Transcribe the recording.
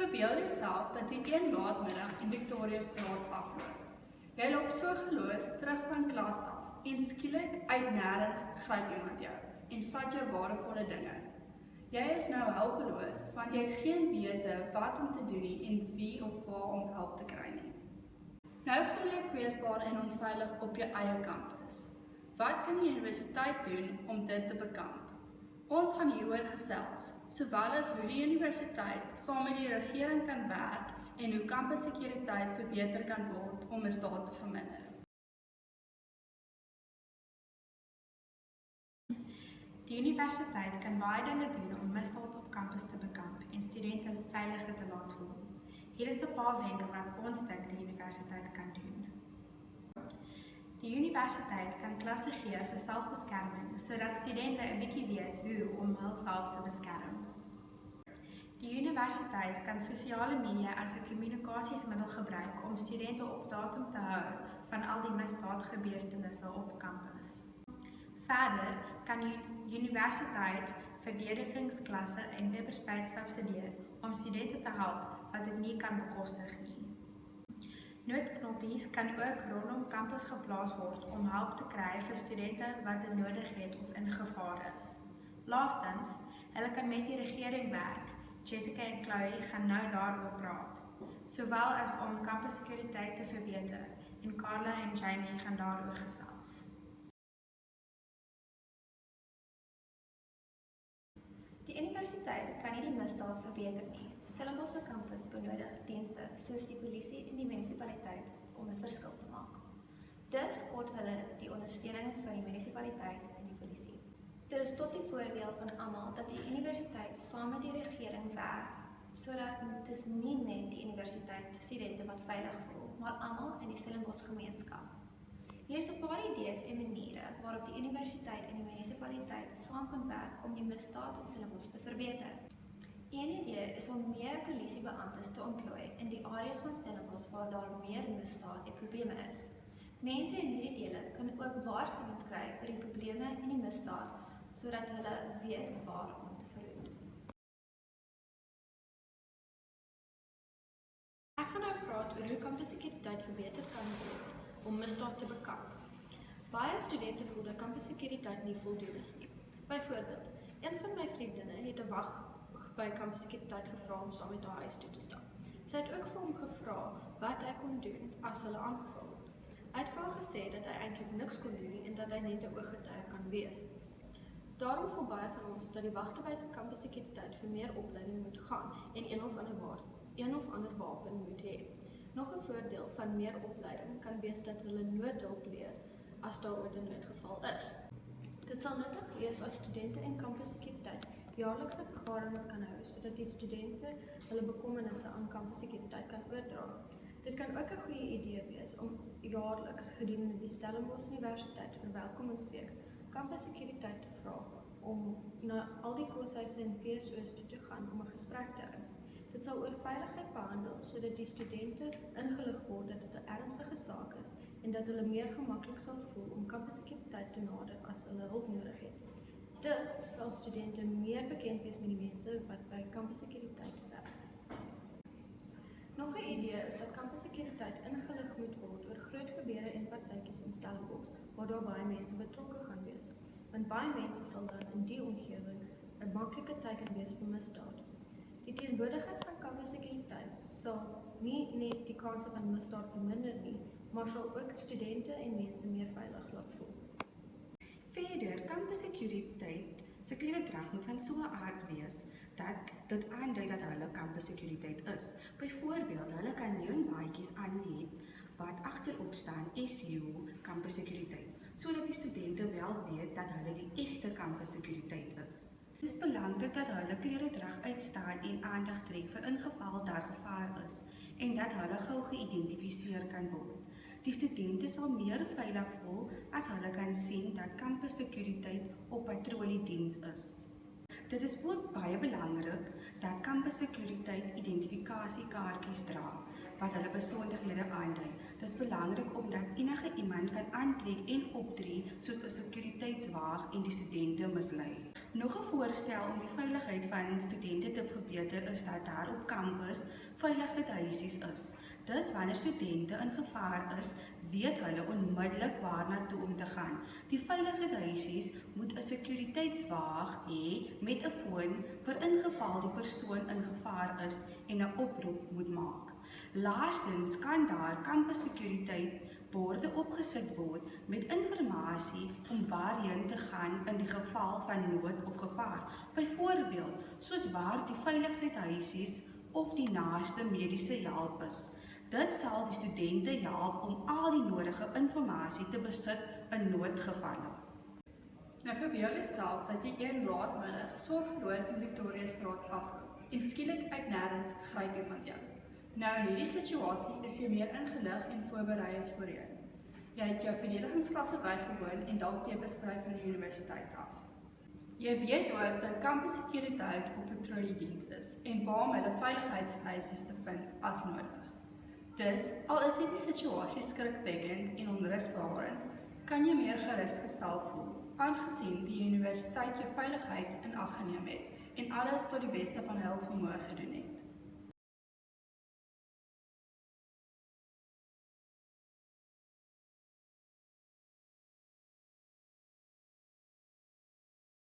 Verbeel jouself dat jy een laatmiddag in Victoria Straat afloop. Jy loop so geloos terug van klas af en skielik uit nêrens gryp iemand jou en vat jou waardevolle dinge. Jy is nou hulpeloos want jy het geen wete wat om te doen nie en wie of waar om hulp te kry nie. Nou voel jy kwesbaar en onveilig op jou eie kampus. Wat kan die universiteit doen om dit te bekamp? Ons gaan hieroor gesels, sowel as hoe die universiteit saam met die regering kan werk en hoe kampussekuriteit verbeter kan word om misdaad te verminder. Die universiteit kan baie dinge doen om misdaad op kampus te bekamp en studente veiliger te laat voel. Hier is 'n paar wenke wat ons dink die universiteit kan doen. Die universiteit kan klasse gee vir selfbeskerming sodat studente 'n bietjie weet hoe om hulself te beskerm. Die universiteit kan sosiale media as 'n kommunikasiesmiddel gebruik om studente op datum te hou van al die misdaadgebeurtenisse op kampus. Verder kan die universiteit verdedigingsklasse en webwerf subsidieer om studente te help wat dit nie kan bekostig nie. Noodknoppies kan ook rondom kampus geplaas word om hulp te kry vir studente wat dit nodig het of in gevaar is. Laastens, hulle kan met die regering werk. Jessica en Chloe gaan nou daaroor praat, sowel as om kampussekuriteit te verbeter, en Carla en Jamie gaan daaroor gesels. Die universiteit kan nie die misdaad verbeter nie. Stellenbosch se kampus benodig dienste soos die polisie en die munisipaliteit om 'n verskil te maak. Dus kort hulle die ondersteuning van die munisipaliteit en die polisie. Dit is tot die voordeel van almal dat die universiteit saam met die regering werk, sodat dit nie net die universiteit studente wat veilig voel, maar almal in die Stellenbosch gemeenskap. Hier is 'n paar idees en maniere waarop die universiteit en die munisipaliteit saam kan werk om die misdaad in Stellenbosch te verbeter. Een idee is om meer polisiebeamptes te ontplooi in die areas van Stellenbosch waar daar meer misdaad en probleme is. Mense in hierdie dele kan ook waarskuwings kry oor die probleme en die misdaad, sodat hulle weet waar om te verhoed. Ek gaan nou praat oor hoe kampussekuriteit verbeter kan word om misdaad te bekamp. Baie studente voel dat kampussekuriteit nie voldoende is nie. Byvoorbeeld, een van my vriendinne het 'n wag by kampussekuriteit gevra om saam met haar huis toe te stap. Sy het ook vir hom gevra wat hy kon doen as hulle aangeval word. Hy het vir haar gesê dat hy eintlik niks kon doen nie en dat hy net 'n ooggetuie kan wees. Daarom voel baie van ons dat die wagte by kampussekuriteit vir meer opleiding moet gaan en een of ander wapen moet hê. Nog 'n voordeel van meer opleiding kan wees dat hulle noodhulp leer as daar ooit 'n noodgeval is. Dit sal nuttig wees as studente en kampussekuriteit jaarlikse vergaderings kan hou sodat die studente hulle bekommernisse aan kampussekuriteit kan oordra. Dit kan ook 'n goeie idee wees om jaarliks gedurende die Stellenbosch Universiteit Verwelkomingsweek kampussekuriteit te vra om na al die koshuise en PSO's toe te gaan om 'n gesprek te hou. Dit sal oor veiligheid behandel sodat die studente ingelig word dat dit 'n ernstige saak is en dat hulle meer gemaklik sal voel om kampussekuriteit te nader as hulle hulp nodig het. Dus sal studente meer bekend wees met die mense wat by kampussekuriteit werk. Nog 'n idee is dat kampussekuriteit ingelig moet word oor groot gebeure en partytjies in Stellenbosch waar daar baie mense betrokke gaan wees, want baie mense sal dan in die omgewing 'n maklike teiken wees vir misdaad. Die teenwoordigheid van kampussekuriteit sal nie net die kanse van misdaad verminder nie, maar sal ook studente en mense meer veilig laat voel. Verder, kampussekuriteit se kleredrag moet van so 'n aard wees dat dit aandui dat hulle kampussekuriteit is. Byvoorbeeld, hulle kan neonbaadjies aan hê wat agterop staan SU kampussekuriteit, sodat die studente wel weet dat hulle die egte kampussekuriteit is. Dit is belangrik dat hulle kleredrag uitstaan en aandag trek vir ingeval daar gevaar is en dat hulle gou geïdentifiseer kan word. Die studente sal meer veilig voel as hulle kan sien dat kampussekuriteit op patrollediens is. Dit is ook baie belangrik dat kampussekuriteit identifikasiekaartjies dra, wat hulle besonderhede aandui. Dit is belangrik omdat enige iemand kan aantrek en optree soos 'n sekuriteitswaag en die studente mislei. Nog 'n voorstel om die veiligheid van studente te verbeter is dat daar op kampus veilig sithuisies is. Dus wanneer studente in gevaar is, weet hulle onmiddellik waarna toe om te gaan. Die veilig sithuisies moet 'n sekuriteitswaag hê met 'n foon vir ingeval die persoon in gevaar is en 'n oproep moet maak. Laastens kan daar kampussekuriteit borde opgesit word met inligting om waarheen te gaan in die geval van nood of gevaar. Byvoorbeeld, soos waar die veiligheidshuisies of die naaste mediese hulp is. Dit sal die studente help om al die nodige inligting te besit in noodgevalle. Nou verbeel jouself dat jy een laatmiddag sorgeloos in Victoria Straat afloop en skielik uit nêrens gryp iemand jou. Nou in hierdie situasie is jy meer ingelig en voorberei as voorheen. Jy het jou verdedigingsklasse bygewoon en dalk jy bestry van die universiteit af. Jy weet ook dat kampussekuriteit op patrollediens is en waarom hulle veiligheidseisies te vind as nodig. Dus, al is hierdie situasie skrikwekkend en onrusbarend, kan jy meer gerusgestel voel, aangesien die universiteit jou veiligheid in ag geneem het en alles tot die beste van hul vermoë gedoen het.